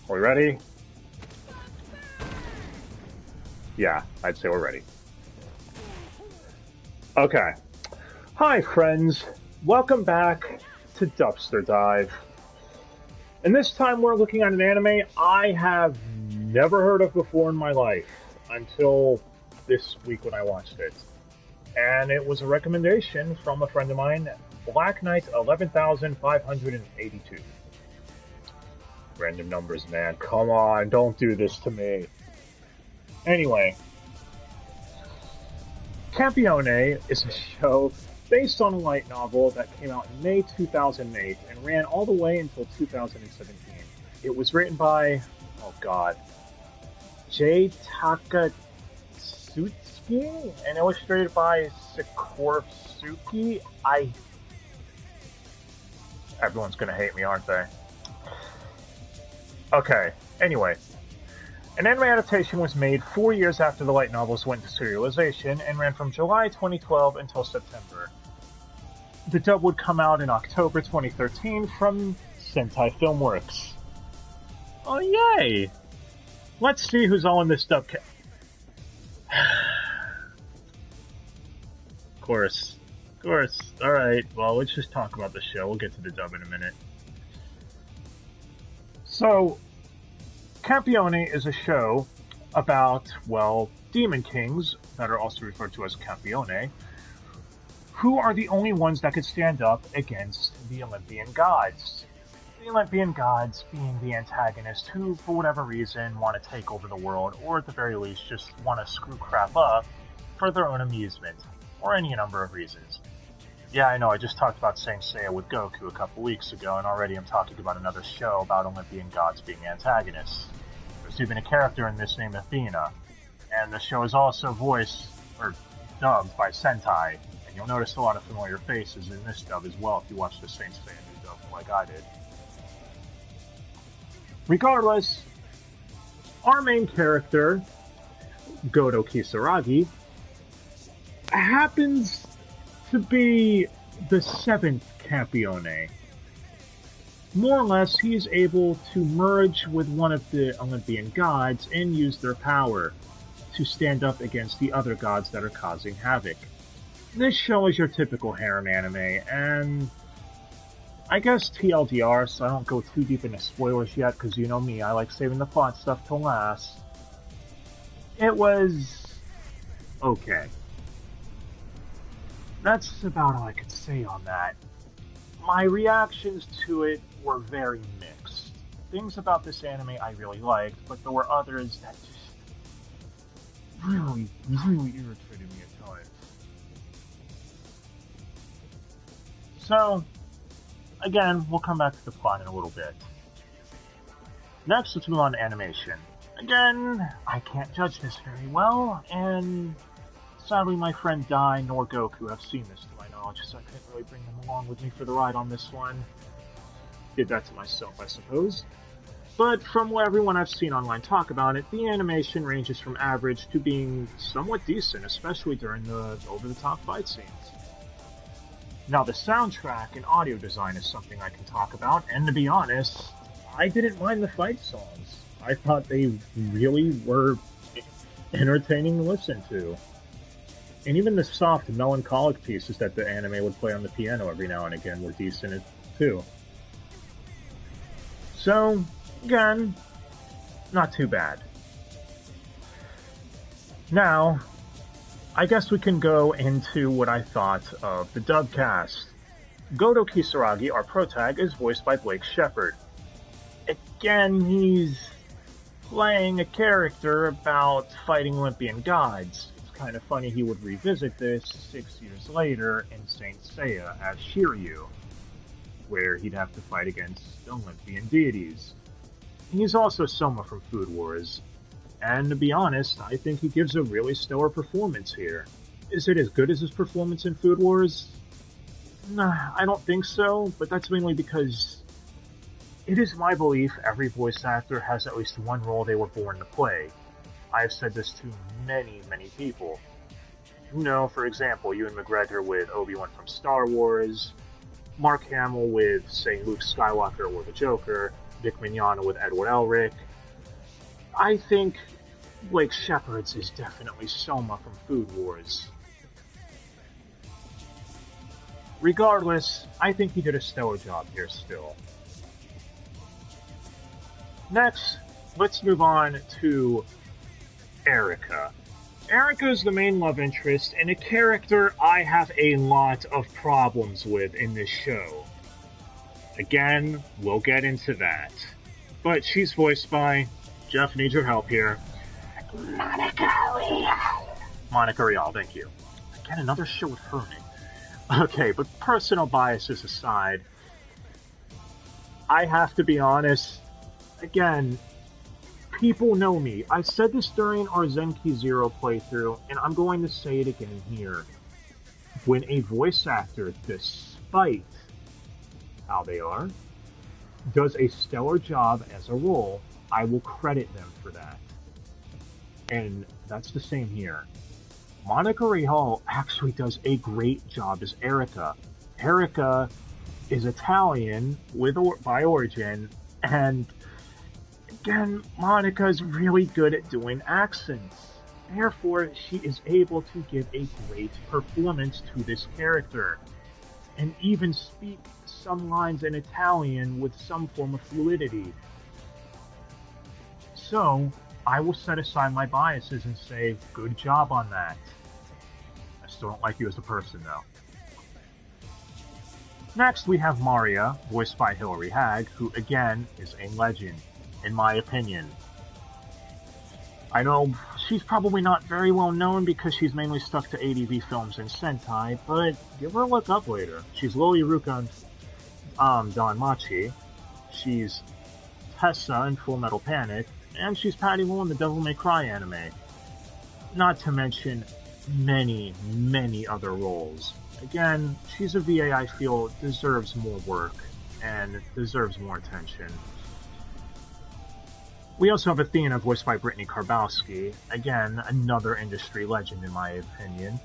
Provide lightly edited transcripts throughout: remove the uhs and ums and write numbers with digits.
Are we ready? Yeah, I'd say we're ready. Okay. Hi, friends. Welcome back to Dubster Dive. And this time we're looking at an anime I have never heard of before in my life until this week when I watched it. And it was a recommendation from a friend of mine, Black Knight 11,582. Random numbers, man. Come on, don't do this to me. Anyway, Campione is a show based on a light novel that came out in May 2008 and ran all the way until 2017. It was written by, oh god, J. Takatsuki and illustrated by Sikorsky. Everyone's gonna hate me, aren't they? Okay, anyway. An anime adaptation was made 4 years after the light novels went to serialization and ran from July 2012 until September. The dub would come out in October 2013 from Sentai Filmworks. Oh yay! Let's see who's all in this dub Of course. Alright, well, let's just talk about the show. We'll get to the dub in a minute. So, Campione is a show about, well, demon kings, that are also referred to as Campione, who are the only ones that could stand up against the Olympian gods. The Olympian gods being the antagonists who, for whatever reason, want to take over the world, or at the very least just want to screw crap up for their own amusement, or any number of reasons. Yeah, I know, I just talked about Saint Seiya with Goku a couple weeks ago, and already I'm talking about another show about Olympian gods being antagonists. There's even a character in this named Athena, and the show is also voiced, or dubbed, by Sentai, and you'll notice a lot of familiar faces in this dub as well if you watch the Saint Seiya new dub like I did. Regardless, our main character, Goto Kisaragi, happens to be the seventh Campione. More or less, he is able to merge with one of the Olympian gods and use their power to stand up against the other gods that are causing havoc. This show is your typical harem anime, and I guess TLDR, so I don't go too deep into spoilers yet, because you know me, I like saving the plot stuff till last. It was okay. That's about all I could say on that. My reactions to it were very mixed. Things about this anime I really liked, but there were others that just really irritated me at times. So, again, we'll come back to the plot in a little bit. Next, let's move on to animation. Again, I can't judge this very well, and sadly, my friend Dai nor Goku have seen this to my knowledge, so I couldn't really bring them along with me for the ride on this one. Did that to myself, I suppose. But from what everyone I've seen online talk about it, the animation ranges from average to being somewhat decent, especially during the over-the-top fight scenes. Now, the soundtrack and audio design is something I can talk about, and to be honest, I didn't mind the fight songs. I thought they really were entertaining to listen to. And even the soft, melancholic pieces that the anime would play on the piano every now and again were decent too. So, again, not too bad. Now, I guess we can go into what I thought of the dub cast. Goto Kisaragi, our protag, is voiced by Blake Shepard. Again, he's playing a character about fighting Olympian gods. Kind of funny he would revisit this 6 years later in Saint Seiya as Shiryu, where he'd have to fight against Olympian deities. He's also Soma from Food Wars, and to be honest, I think he gives a really stellar performance here. Is it as good as his performance in Food Wars? Nah, I don't think so, but that's mainly because it is my belief every voice actor has at least one role they were born to play. I've said this to many people. You know, for example, Ewan McGregor with Obi-Wan from Star Wars, Mark Hamill with, say, Luke Skywalker or the Joker, Vic Mignogna with Edward Elric. I think Blake Shepherd's is definitely Soma from Food Wars. Regardless, I think he did a stellar job here still. Next, let's move on to Erica. Erica is the main love interest and a character I have a lot of problems with in this show. Again, we'll get into that. But she's voiced by, Jeff needs your help here, Monica Rial. Monica Rial, thank you. Again, another show with her name. Okay, but personal biases aside, I have to be honest, again, people know me. I said this during our Zenki Zero playthrough, and I'm going to say it again here. When a voice actor, despite how they are, does a stellar job as a role, I will credit them for that. And that's the same here. Monica Rial actually does a great job as Erica. Erica is Italian by origin, and again, Monica is really good at doing accents. Therefore, she is able to give a great performance to this character, and even speak some lines in Italian with some form of fluidity. So, I will set aside my biases and say, good job on that. I still don't like you as a person, though. Next, we have Maria, voiced by Hilary Hagg, who, again, is a legend, in my opinion. I know she's probably not very well known because she's mainly stuck to ADV films and Sentai, but give her a look up later. She's Loli Ruka on Danmachi, she's Tessa in Full Metal Panic, and she's Patty Wu in the Devil May Cry anime. Not to mention many, many other roles. Again, she's a VA I feel deserves more work and deserves more attention. We also have Athena, voiced by Brittany Karbowski. Again, another industry legend in my opinion.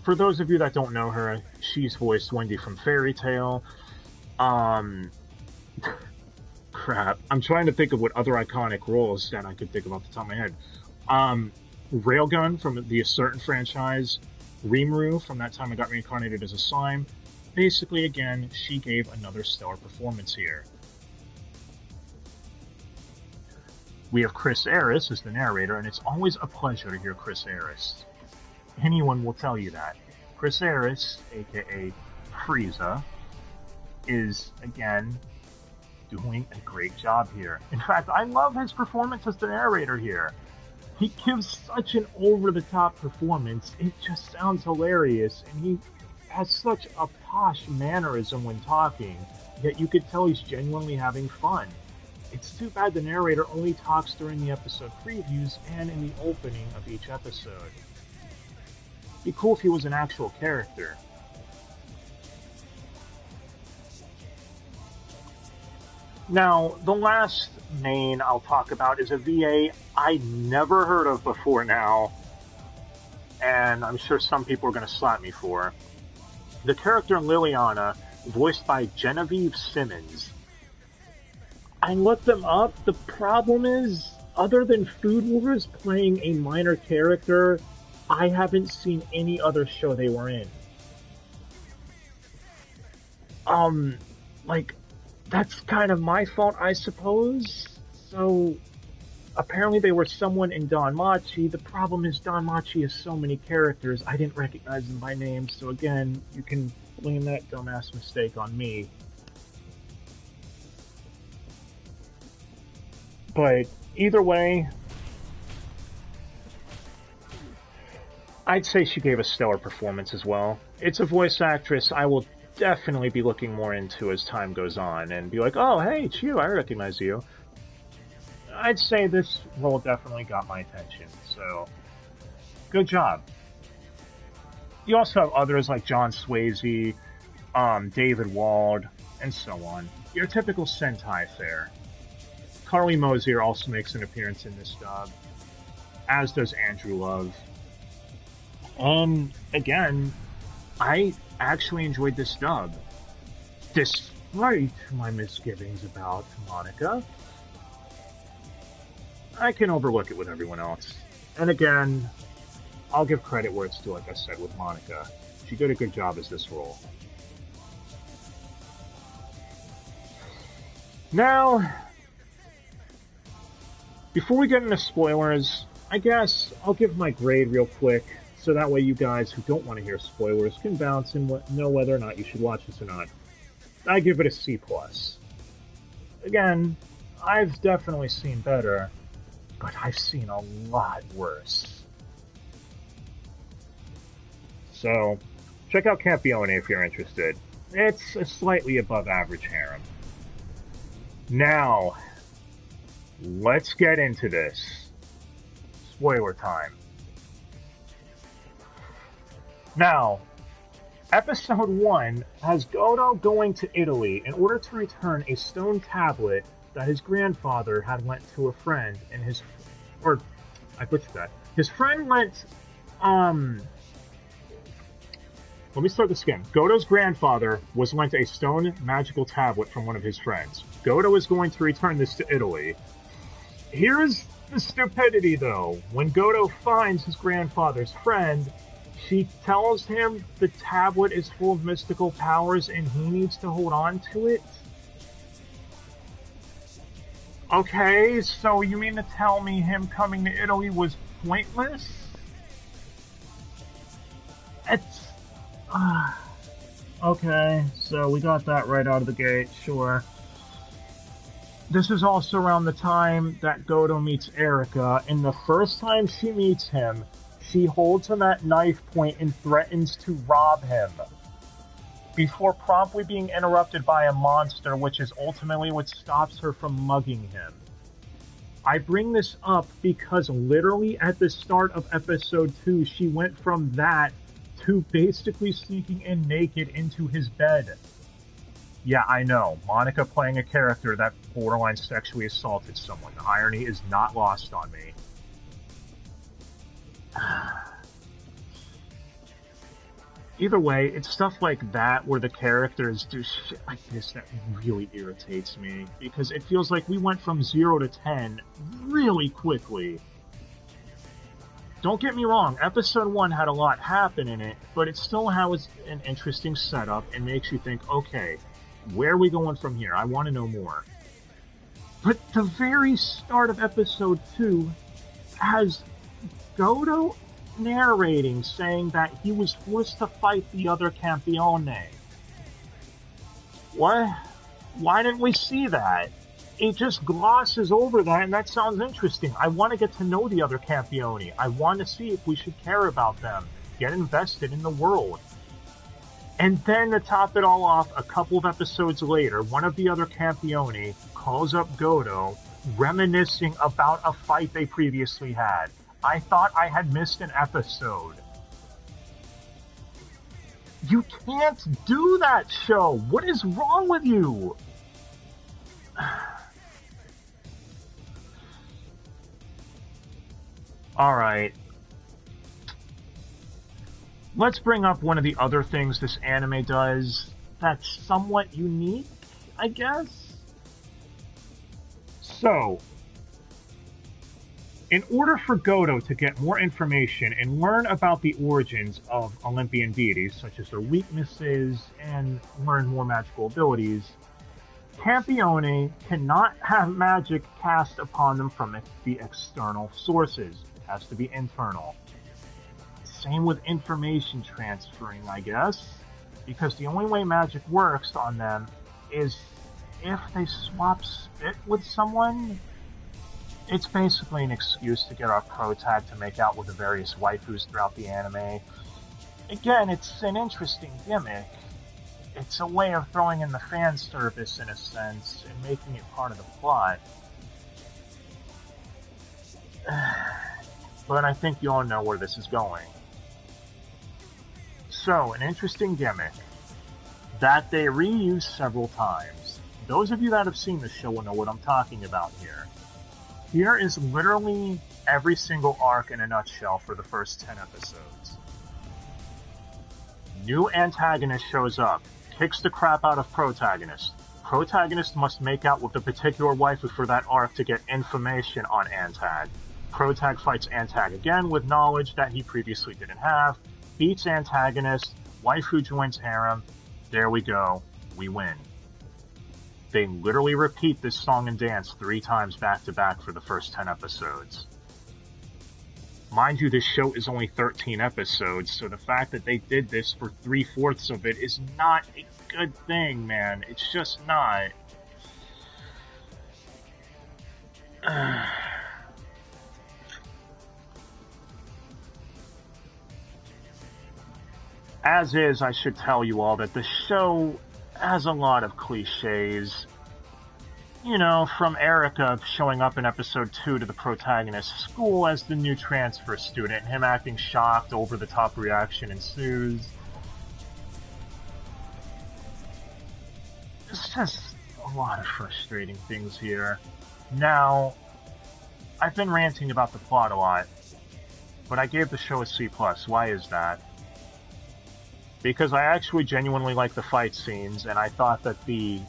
For those of you that don't know her, she's voiced Wendy from Fairy Tail. Crap. I'm trying to think of what other iconic roles that I could think of off the top of my head. Railgun from the Certain franchise. Rimuru from That Time I Got Reincarnated as a Slime. Basically, again, she gave another stellar performance here. We have Chris Aris as the narrator, and it's always a pleasure to hear Chris Aris. Anyone will tell you that. Chris Aris, aka Frieza, is, again, doing a great job here. In fact, I love his performance as the narrator here. He gives such an over-the-top performance, it just sounds hilarious, and he has such a posh mannerism when talking, yet you could tell he's genuinely having fun. It's too bad the narrator only talks during the episode previews and in the opening of each episode. It'd be cool if he was an actual character. Now, the last main I'll talk about is a VA I never heard of before now, and I'm sure some people are going to slap me for. The character Liliana, voiced by Genevieve Simmons. I looked them up. The problem is, other than Food Wars playing a minor character, I haven't seen any other show they were in. That's kind of my fault, I suppose. So, apparently they were someone in Danmachi. The problem is Danmachi has so many characters, I didn't recognize them by name, so again, you can blame that dumbass mistake on me. But either way, I'd say she gave a stellar performance as well. It's a voice actress I will definitely be looking more into as time goes on and be like, oh, hey, it's you, I recognize you. I'd say this role definitely got my attention, so good job. You also have others like John Swayze, David Wald, and so on. Your typical Sentai fare. Carly Mosier also makes an appearance in this dub, as does Andrew Love. Again, I actually enjoyed this dub. despite my misgivings about Monica, I can overlook it with everyone else. And again, I'll give credit where it's due, like I said, with Monica. She did a good job as this role. Now, before we get into spoilers, I guess I'll give my grade real quick, so that way you guys who don't want to hear spoilers can bounce and know whether or not you should watch this or not. I give it a C+. Again, I've definitely seen better, but I've seen a lot worse. So, check out Campione if you're interested. It's a slightly above average harem. Now, let's get into this. Spoiler time. Now, Episode 1 has Godo going to Italy in order to return a stone tablet that his grandfather had lent to a friend, and his friend lent, let me start this again. Godo's grandfather was lent a stone magical tablet from one of his friends. Godo is going to return this to Italy. Here's the stupidity, though. When Godo finds his grandfather's friend, she tells him the tablet is full of mystical powers and he needs to hold on to it. Okay, so you mean to tell me him coming to Italy was pointless? It's... okay, so we got that right out of the gate, sure. This is also around the time that Godo meets Erica, and the first time she meets him, she holds him at knife point and threatens to rob him, before promptly being interrupted by a monster, which is ultimately what stops her from mugging him. I bring this up because literally at the start of Episode 2, she went from that to basically sneaking in naked into his bed. Yeah, I know, Monica playing a character that borderline sexually assaulted someone. The irony is not lost on me. Either way, it's stuff like that where the characters do shit like this that really irritates me, because it feels like we went from 0 to 10 really quickly. Don't get me wrong, Episode 1 had a lot happen in it, but it still has an interesting setup and makes you think, okay, where are we going from here? I want to know more. But the very start of Episode 2 has Godo narrating, saying that he was forced to fight the other Campione. What? Why didn't we see that? It just glosses over that, and that sounds interesting. I want to get to know the other Campione. I want to see if we should care about them, get invested in the world. And then to top it all off, a couple of episodes later, one of the other Campione calls up Godo, reminiscing about a fight they previously had. I thought I had missed an episode. You can't do that, show! What is wrong with you? Alright. Let's bring up one of the other things this anime does that's somewhat unique, I guess? So, in order for Godo to get more information and learn about the origins of Olympian deities, such as their weaknesses, and learn more magical abilities, Campione cannot have magic cast upon them from the external sources. It has to be internal. Same with information transferring, I guess, because the only way magic works on them is if they swap spit with someone. It's basically an excuse to get our protag to make out with the various waifus throughout the anime. Again, it's an interesting gimmick. It's a way of throwing in the fan service, in a sense, and making it part of the plot. But I think you all know where this is going. So, an interesting gimmick that they reuse several times. Those of you that have seen the show will know what I'm talking about here. Here is literally every single arc in a nutshell for the first 10 episodes. New antagonist shows up, kicks the crap out of protagonist. Protagonist must make out with the particular waifu for that arc to get information on Antag. Protag fights Antag again with knowledge that he previously didn't have, beats antagonist, waifu joins harem, there we go, we win. They literally repeat this song and dance 3 times back to back for the first 10 episodes. Mind you, this show is only 13 episodes, so the fact that they did this for 3/4 of it is not a good thing, man. It's just not. As is, I should tell you all that the show has a lot of cliches. You know, from Erica showing up in episode 2 to the protagonist's school as the new transfer student, him acting shocked, over-the-top reaction ensues. It's just a lot of frustrating things here. Now, I've been ranting about the plot a lot, but I gave the show a C+. Why is that? Because I actually genuinely like the fight scenes, and I thought that the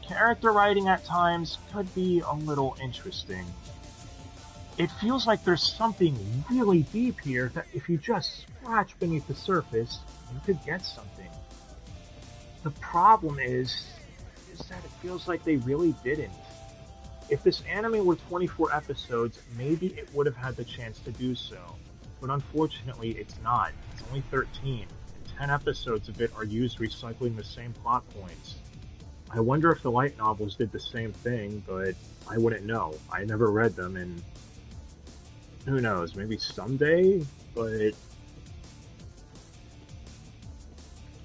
character writing at times could be a little interesting. It feels like there's something really deep here that if you just scratch beneath the surface, you could get something. The problem is that it feels like they really didn't. If this anime were 24 episodes, maybe it would have had the chance to do so. But unfortunately, it's not. It's only 13, and 10 episodes of it are used recycling the same plot points. I wonder if the light novels did the same thing, but I wouldn't know. I never read them, and who knows, maybe someday, but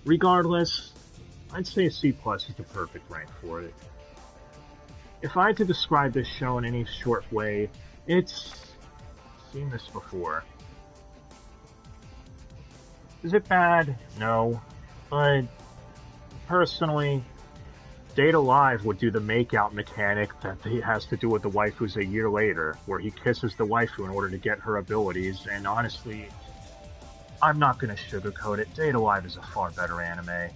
regardless, I'd say a C+ is the perfect rank for it. If I had to describe this show in any short way, it's seen this before. Is it bad? No. But personally, Date Alive would do the make-out mechanic that he has to do with the waifus a year later, where he kisses the waifu in order to get her abilities, and honestly, I'm not gonna sugarcoat it, Date Alive is a far better anime.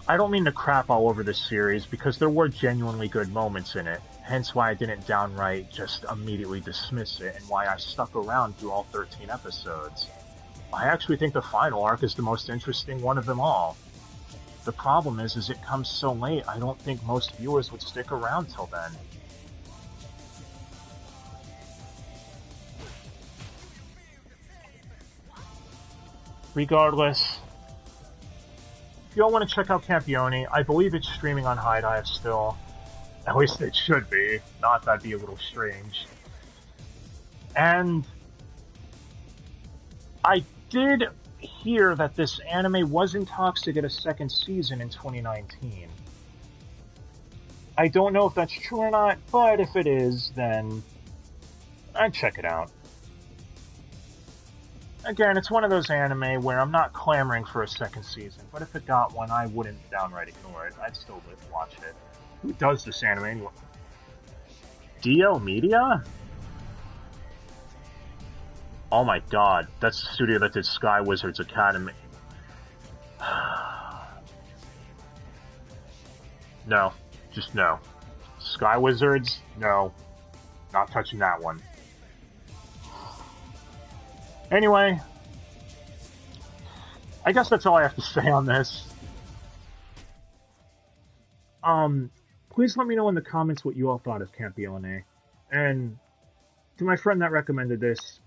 I don't mean to crap all over this series, because there were genuinely good moments in it, hence why I didn't downright just immediately dismiss it, and why I stuck around through all 13 episodes. I actually think the final arc is the most interesting one of them all. The problem is it comes so late, I don't think most viewers would stick around till then. Regardless, if y'all want to check out Campione, I believe it's streaming on High Dive still. At least it should be. Not that'd be a little strange. And I did hear that this anime was in talks to get a second season in 2019. I don't know if that's true or not, but if it is, then I'd check it out. Again, it's one of those anime where I'm not clamoring for a second season, but if it got one, I wouldn't downright ignore it. I'd still watch it. Who does this anime anyway? DL Media? Oh my god, that's the studio that did Sky Wizards Academy. No, just no. Sky Wizards? No. Not touching that one. Anyway, I guess that's all I have to say on this. Please let me know in the comments what you all thought of Campione. And to my friend that recommended this,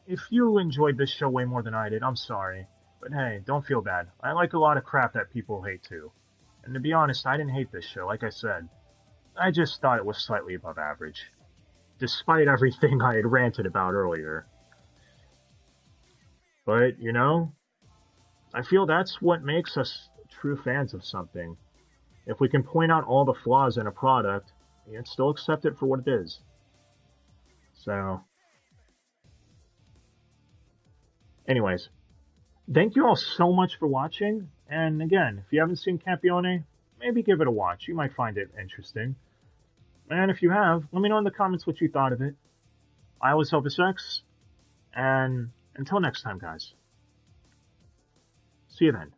if you enjoyed this show way more than I did, I'm sorry. But hey, don't feel bad. I like a lot of crap that people hate too. And to be honest, I didn't hate this show, like I said. I just thought it was slightly above average. Despite everything I had ranted about earlier. But, you know, I feel that's what makes us true fans of something. If we can point out all the flaws in a product, yet still accept it for what it is. So, anyways, thank you all so much for watching, and again, if you haven't seen Campione, maybe give it a watch. You might find it interesting. And if you have, let me know in the comments what you thought of it. I was Elvis, and until next time, guys. See you then.